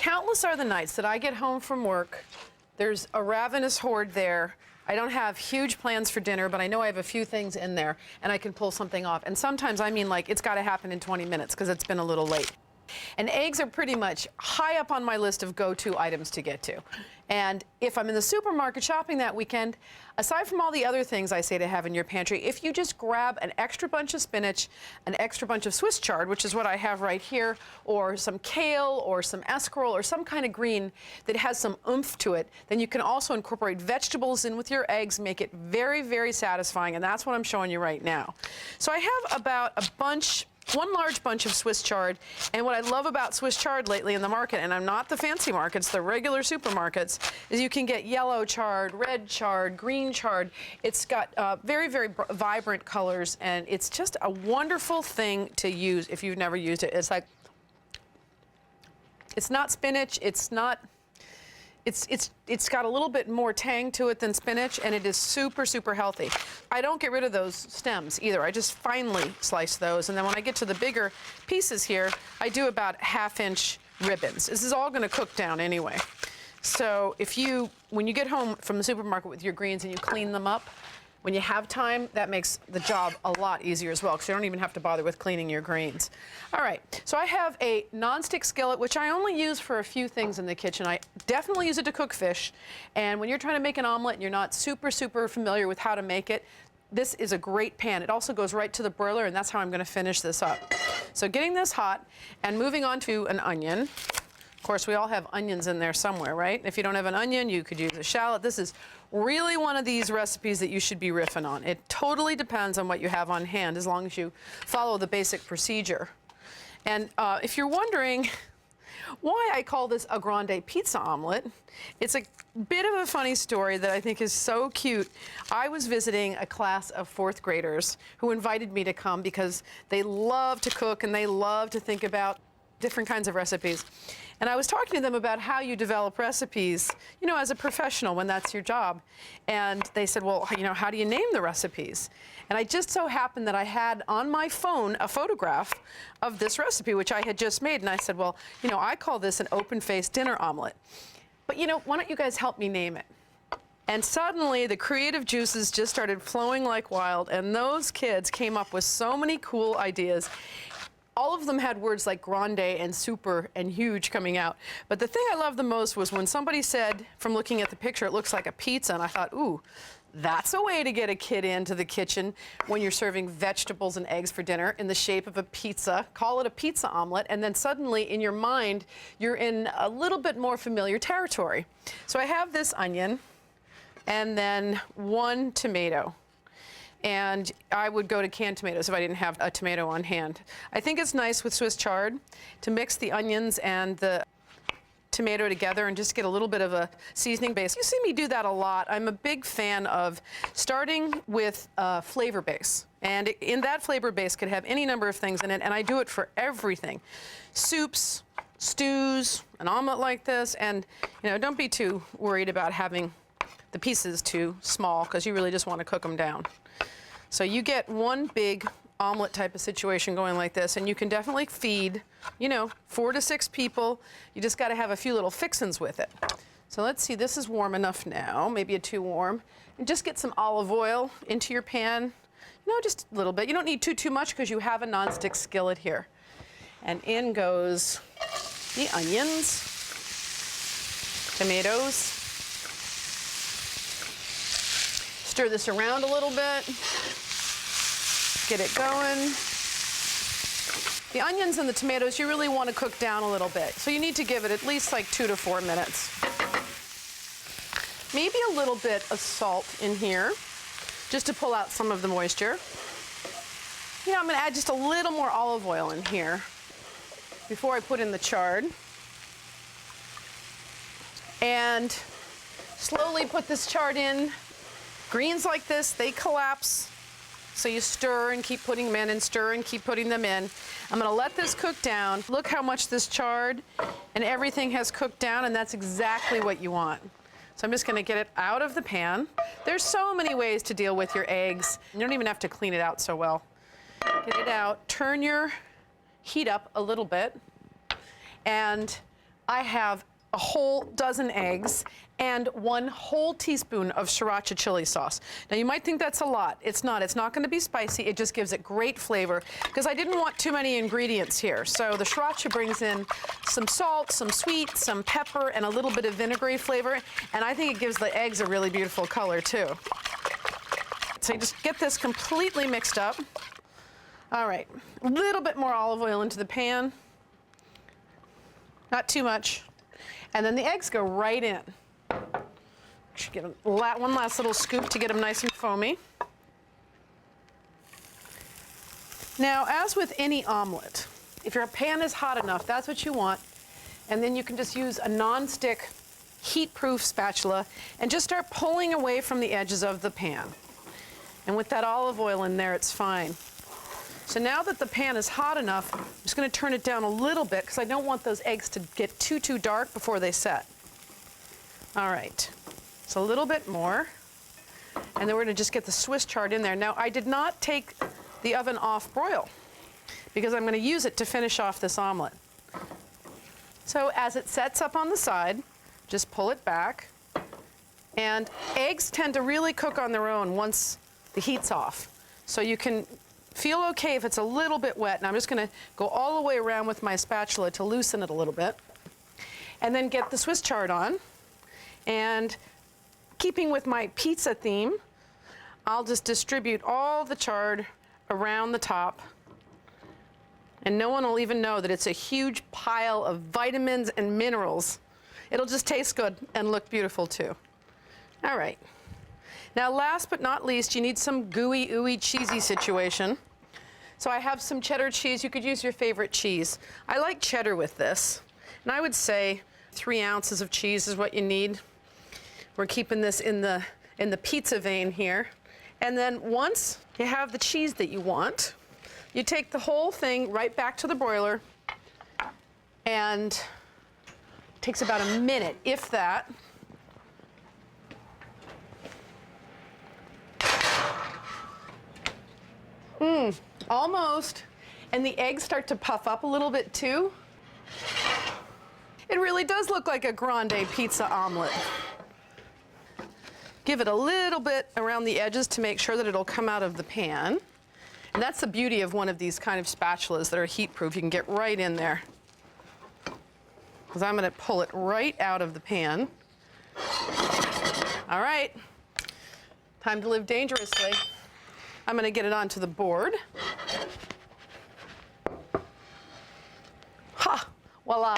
Countless are the nights that I get home from work. There's a ravenous horde there. I don't have huge plans for dinner, but I know I have a few things in there, and I can pull something off. And sometimes I mean, like, it's got to happen in 20 minutes because it's been a little late. And eggs are pretty much high up on my list of go-to items to get to. And if I'm in the supermarket shopping that weekend, aside from all the other things I say to have in your pantry, if you just grab an extra bunch of spinach, an extra bunch of Swiss chard, which is what I have right here, or some kale or some escarole or some kind of green that has some oomph to it, then you can also incorporate vegetables in with your eggs, make it very, very satisfying, and that's what I'm showing you right now. So I have about one large bunch of Swiss chard, and what I love about Swiss chard lately in the market, and I'm not the fancy markets, the regular supermarkets, is you can get yellow chard, red chard, green chard. It's got very, very vibrant colors, and it's just a wonderful thing to use if you've never used it. It's like, it's not spinach, it's got a little bit more tang to it than spinach, and it is super, super healthy. I don't get rid of those stems either. I just finely slice those, and then when I get to the bigger pieces here, I do about ½ ribbons. This is all going to cook down anyway. So when you get home from the supermarket with your greens and you clean them up, when you have time, that makes the job a lot easier as well, because you don't even have to bother with cleaning your greens. All right, so I have a nonstick skillet, which I only use for a few things in the kitchen. I definitely use it to cook fish, and when you're trying to make an omelet and you're not super, super familiar with how to make it, this is a great pan. It also goes right to the broiler, and that's how I'm going to finish this up. So getting this hot and moving on to an onion. Of course, we all have onions in there somewhere, right? If you don't have an onion, you could use a shallot. This is really one of these recipes that you should be riffing on. It totally depends on what you have on hand, as long as you follow the basic procedure. And if you're wondering why I call this a Grande pizza omelet, it's a bit of a funny story that I think is so cute. I was visiting a class of 4th graders who invited me to come because they love to cook and they love to think about different kinds of recipes. And I was talking to them about how you develop recipes, you know, as a professional when that's your job. And they said, well, you know, how do you name the recipes? And I just so happened that I had on my phone a photograph of this recipe, which I had just made. And I said, well, you know, I call this an open-faced dinner omelet. But, you know, why don't you guys help me name it? And suddenly the creative juices just started flowing like wild. And those kids came up with so many cool ideas. All of them had words like grande and super and huge coming out. But the thing I loved the most was when somebody said, from looking at the picture, it looks like a pizza. And I thought, ooh, that's a way to get a kid into the kitchen when you're serving vegetables and eggs for dinner in the shape of a pizza. Call it a pizza omelet. And then suddenly in your mind, you're in a little bit more familiar territory. So I have this onion and then 1 tomato. And I would go to canned tomatoes if I didn't have a tomato on hand. I think it's nice with Swiss chard to mix the onions and the tomato together and just get a little bit of a seasoning base. You see me do that a lot. I'm a big fan of starting with a flavor base. And in that flavor base could have any number of things in it, and I do it for everything. Soups, stews, an omelet like this, and you know, don't be too worried about having the pieces too small, because you really just want to cook them down. So you get one big omelet type of situation going like this, and you can definitely feed, you know, 4 to 6 people. You just got to have a few little fixins with it. So let's see, this is warm enough now, maybe too warm. And just get some olive oil into your pan, you know, just a little bit. You don't need too much because you have a nonstick skillet here. And in goes the onions, tomatoes. Stir this around a little bit, get it going. The onions and the tomatoes you really want to cook down a little bit, so you need to give it at least like 2 to 4 minutes. Maybe a little bit of salt in here, just to pull out some of the moisture. You know, I'm going to add just a little more olive oil in here before I put in the chard. And slowly put this chard in. Greens like this, they collapse. So you stir and keep putting them in and stir and keep putting them in. I'm gonna let this cook down. Look how much this chard and everything has cooked down, and that's exactly what you want. So I'm just gonna get it out of the pan. There's so many ways to deal with your eggs. You don't even have to clean it out so well. Get it out, turn your heat up a little bit, and I have a whole dozen eggs and 1 whole teaspoon of sriracha chili sauce. Now you might think that's a lot. It's not. It's not going to be spicy. It just gives it great flavor because I didn't want too many ingredients here. So the sriracha brings in some salt, some sweet, some pepper, and a little bit of vinegary flavor. And I think it gives the eggs a really beautiful color too. So you just get this completely mixed up. All right, a little bit more olive oil into the pan. Not too much. And then the eggs go right in. Should get one last little scoop to get them nice and foamy. Now, as with any omelet, if your pan is hot enough, that's what you want. And then you can just use a non-stick, heat-proof spatula and just start pulling away from the edges of the pan. And with that olive oil in there, it's fine. So now that the pan is hot enough, I'm just going to turn it down a little bit because I don't want those eggs to get too dark before they set. All right, so a little bit more. And then we're going to just get the Swiss chard in there. Now, I did not take the oven off broil because I'm going to use it to finish off this omelet. So as it sets up on the side, just pull it back. And eggs tend to really cook on their own once the heat's off. So you can feel okay if it's a little bit wet. And I'm just going to go all the way around with my spatula to loosen it a little bit. And then get the Swiss chard on. And keeping with my pizza theme, I'll just distribute all the chard around the top. And no one will even know that it's a huge pile of vitamins and minerals. It'll just taste good and look beautiful too. All right. Now, last but not least, you need some gooey, ooey, cheesy situation. So I have some cheddar cheese. You could use your favorite cheese. I like cheddar with this. And I would say 3 ounces of cheese is what you need. We're keeping this in the pizza vein here. And then once you have the cheese that you want, you take the whole thing right back to the broiler, and it takes about a minute, if that. Almost. And the eggs start to puff up a little bit too. It really does look like a Grande pizza omelet. Give it a little bit around the edges to make sure that it'll come out of the pan. And that's the beauty of one of these kind of spatulas that are heat-proof. You can get right in there. Because I'm going to pull it right out of the pan. All right. Time to live dangerously. I'm going to get it onto the board. Ha! Voila.